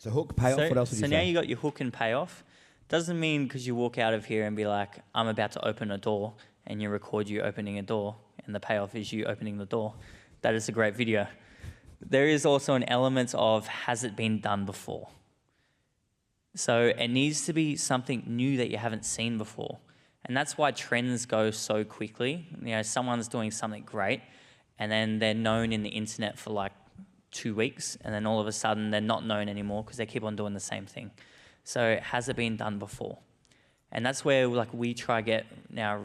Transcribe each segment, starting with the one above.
So hook, payoff, what else would you say? So now you got your hook and payoff. Doesn't mean because you walk out of here and be like, I'm about to open a door, and you record you opening a door, and the payoff is you opening the door. That is a great video. There is also an element of, has it been done before? So it needs to be something new that you haven't seen before. And that's why trends go so quickly. You know, someone's doing something great, and then they're known in the internet for like 2 weeks, and then all of a sudden they're not known anymore because they keep on doing the same thing. So has it been done before? And that's where like we try to get now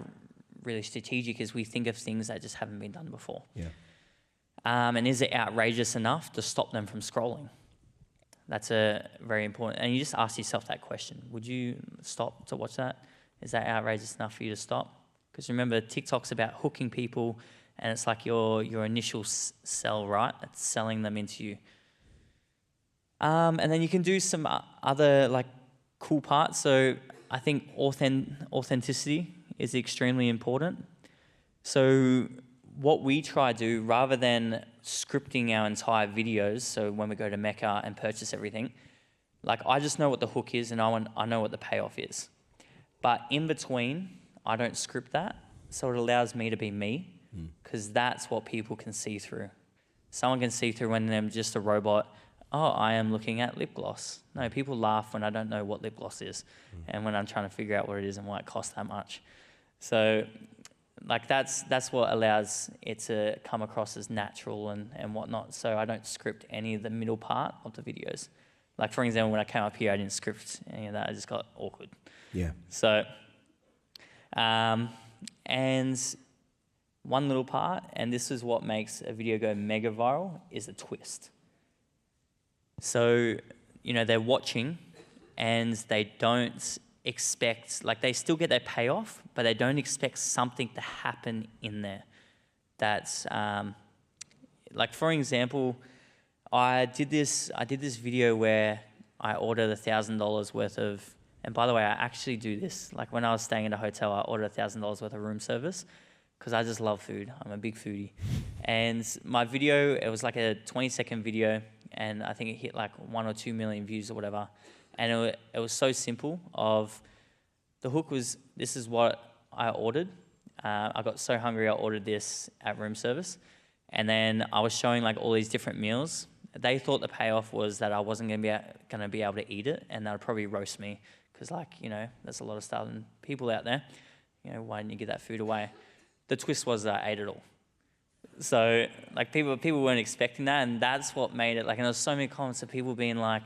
really strategic, is we think of things that just haven't been done before. Yeah. And is it outrageous enough to stop them from scrolling? That's a very important, and you just ask yourself that question. Would you stop to watch that? Is that outrageous enough for you to stop? Because remember, TikTok's about hooking people, and it's like your initial sell, right? It's selling them into you. And then you can do some other like cool parts. So I think authenticity is extremely important. So what we try to do, rather than scripting our entire videos, so when we go to Mecca and purchase everything, like I just know what the hook is and I know what the payoff is. But in between, I don't script that. So it allows me to be me, because that's what people can see through. Someone can see through when they're just a robot. Oh, I am looking at lip gloss. No, people laugh when I don't know what lip gloss is, and when I'm trying to figure out what it is and why it costs that much. So like that's what allows it to come across as natural and whatnot. So I don't script any of the middle part of the videos. Like for example, when I came up here, I didn't script any of that. I just got awkward. Yeah. So, and one little part, and this is what makes a video go mega viral, is a twist. So, you know, they're watching and they don't expect, like they still get their payoff, but they don't expect something to happen in there. That's, like for example, I did this video where I ordered $1,000 worth of, and by the way, I actually do this. Like when I was staying in a hotel, I ordered $1,000 worth of room service because I just love food. I'm a big foodie. And my video, it was like a 20-second video, and I think it hit like 1 or 2 million views or whatever. And it was so simple. The hook was, this is what I ordered. I got so hungry, I ordered this at room service. And then I was showing like all these different meals. They thought the payoff was that I wasn't going to be able to eat it, and they'd probably roast me because, like, you know, there's a lot of starving people out there. You know, why didn't you give that food away? The twist was that I ate it all. So, like, people weren't expecting that, and that's what made it, like, and there was so many comments of people being like,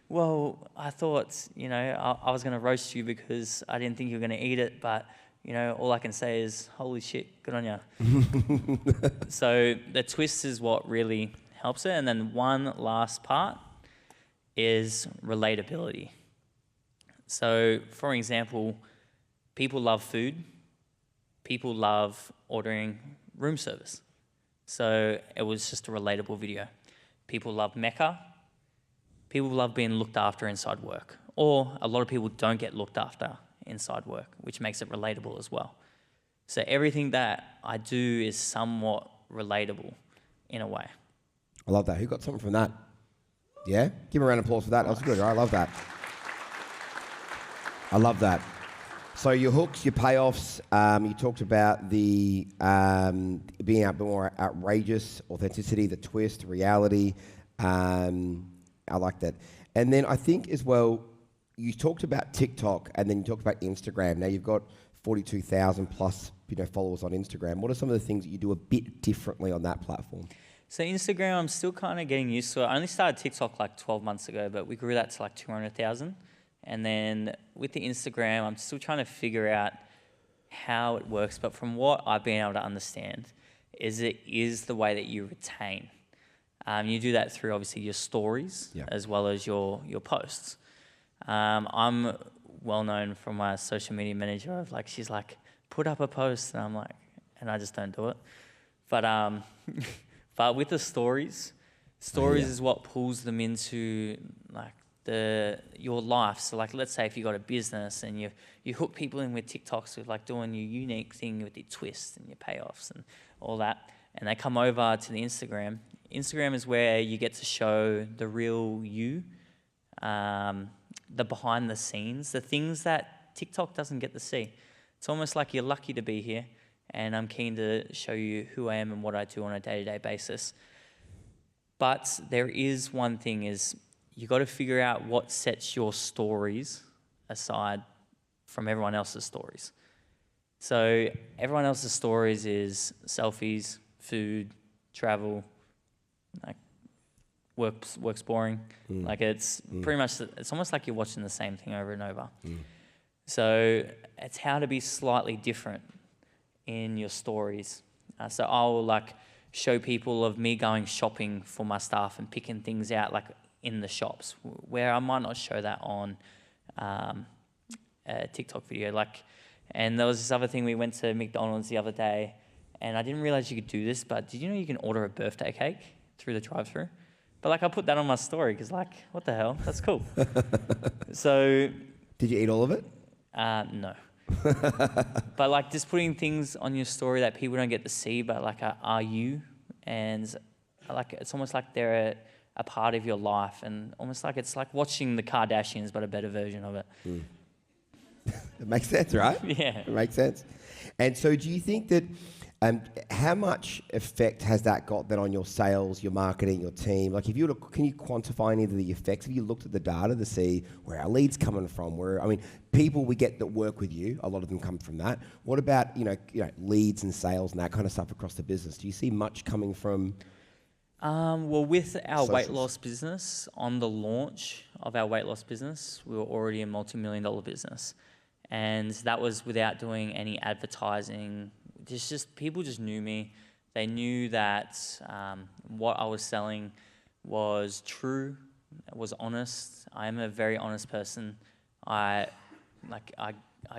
well, I thought, you know, I was going to roast you because I didn't think you were going to eat it, but, you know, all I can say is, holy shit, good on you. So the twist is what really helps it. And then one last part is relatability. So, for example, people love food. People love ordering room service. So it was just a relatable video. People love Mecca. People love being looked after inside work. Or a lot of people don't get looked after inside work, which makes it relatable as well. So everything that I do is somewhat relatable in a way. I love that. Who got something from that? Yeah? Give a round of applause for that. That was good. I love that. I love that. So your hooks, your payoffs, you talked about the being a bit more outrageous, authenticity, the twist, reality. I like that. And then I think as well, you talked about TikTok and then you talked about Instagram. Now you've got 42,000 plus followers on Instagram. What are some of the things that you do a bit differently on that platform? So Instagram, I'm still kind of getting used to it. I only started TikTok like 12 months ago, but we grew that to like 200,000. And then with the Instagram, I'm still trying to figure out how it works. But from what I've been able to understand, is it is the way that you retain. You do that through obviously your stories as well as your posts. I'm well known from my social media manager of like, she's like, put up a post, and I'm like, and I just don't do it. But but with the stories is what pulls them into like your life. So like, let's say if you got a business and you hook people in with TikToks with like doing your unique thing with your twists and your payoffs and all that, and they come over to the Instagram. Instagram is where you get to show the real you. the behind the scenes, the things that TikTok doesn't get to see. It's almost like you're lucky to be here, and I'm keen to show you who I am and what I do on a day-to-day basis. But there is one thing, is you got to figure out what sets your stories aside from everyone else's stories. So everyone else's stories is selfies, food, travel, like work's boring. Like it's pretty much, it's almost like you're watching the same thing over and over. So it's how to be slightly different in your stories. So I'll like show people of me going shopping for my staff and picking things out like in the shops, where I might not show that on a TikTok video. Like, and there was this other thing, we went to McDonald's the other day, and I didn't realize you could do this, but did you know you can order a birthday cake through the drive-thru? But like I put that on my story because like, what the hell? That's cool. So. Did you eat all of it? No. But like just putting things on your story that people don't get to see, but like are you, and like it's almost like they're a part of your life, and almost like it's like watching the Kardashians but a better version of it. It makes sense, right? Yeah. It makes sense. And so do you think that, how much effect has that got then on your sales, your marketing, your team? Like if you look, can you quantify any of the effects? Have you looked at the data to see where our leads coming from? Where, I mean, people we get that work with you, a lot of them come from that. What about, you know, leads and sales and that kind of stuff across the business? Do you see much coming from? Well, with our weight socials? loss business, on the launch of our weight loss business, we were already a multi-million-dollar business. And that was without doing any advertising. Just people just knew me. They knew that what I was selling was true, was honest. I am a very honest person. I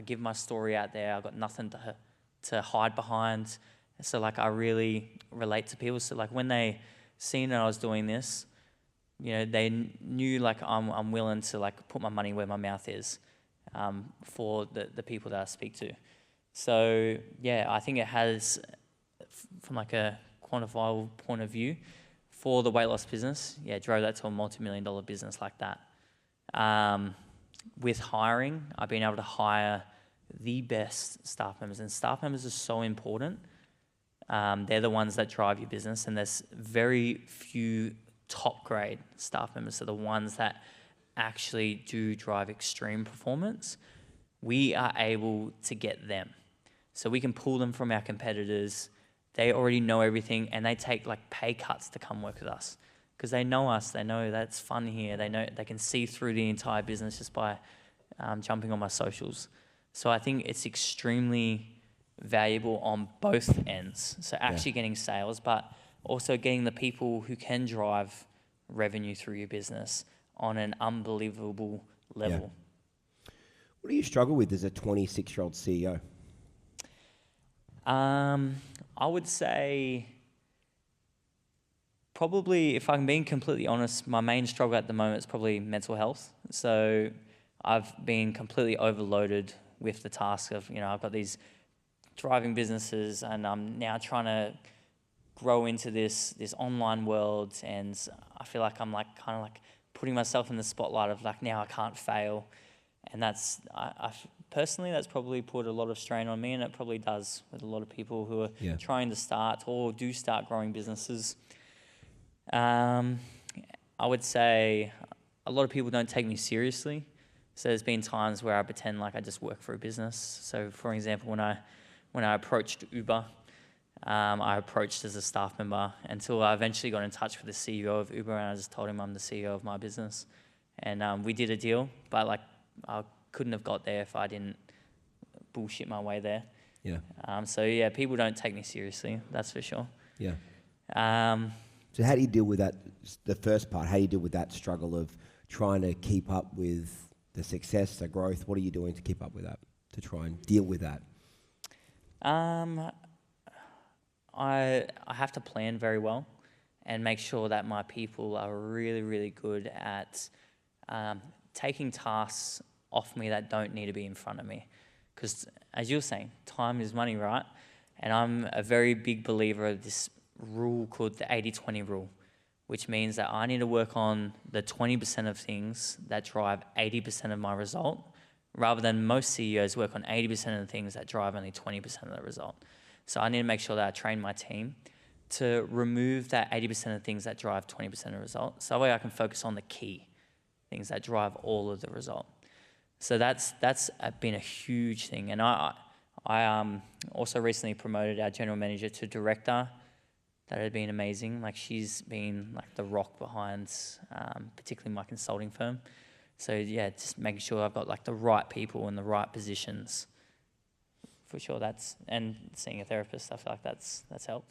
give my story out there. I've got nothing to hide behind. So like I really relate to people. So like when they seen that I was doing this, you know, they knew like I'm willing to like put my money where my mouth is for the people that I speak to. So yeah, I think it has, from like a quantifiable point of view, for the weight loss business, yeah, drove that to a multi-million-dollar business like that. With hiring, I've been able to hire the best staff members, and staff members are so important. They're the ones that drive your business, and there's very few top grade staff members. So the ones that actually do drive extreme performance, we are able to get them. So we can pull them from our competitors. They already know everything, and they take like pay cuts to come work with us because they know us. They know that's fun here. They know they can see through the entire business just by jumping on my socials. So I think it's extremely valuable on both ends. So actually getting sales, but also getting the people who can drive revenue through your business on an unbelievable level. Yeah. What do you struggle with as a 26-year-old CEO? I would say probably, if I'm being completely honest, my main struggle at the moment is probably mental health. So I've been completely overloaded with the task of, you know, I've got these thriving businesses, and I'm now trying to grow into this online world, and I feel like I'm like kind of like putting myself in the spotlight of like, now I can't fail. And that's, I personally, that's probably put a lot of strain on me, and it probably does with a lot of people who are trying to start or do start growing businesses. I would say a lot of people don't take me seriously. So there's been times where I pretend like I just work for a business. So for example, when I approached Uber, I approached as a staff member until I eventually got in touch with the CEO of Uber, and I just told him I'm the CEO of my business. And we did a deal, but like I couldn't have got there if I didn't bullshit my way there. Yeah. So yeah, people don't take me seriously, that's for sure. Yeah. So how do you deal with that, the first part, how do you deal with that struggle of trying to keep up with the success, the growth? What are you doing to keep up with that, to try and deal with that? I have to plan very well and make sure that my people are really, really good at taking tasks off me that don't need to be in front of me. Because as you were saying, time is money, right? And I'm a very big believer of this rule called the 80-20 rule, which means that I need to work on the 20% of things that drive 80% of my result, rather than most CEOs work on 80% of the things that drive only 20% of the result. So I need to make sure that I train my team to remove that 80% of things that drive 20% of the result, so that way I can focus on the key things that drive all of the result. So that's been a huge thing. And I also recently promoted our general manager to director. That had been amazing. Like, she's been like the rock behind, particularly my consulting firm. So yeah, just making sure I've got like the right people in the right positions. For sure, and seeing a therapist, stuff like that's helped.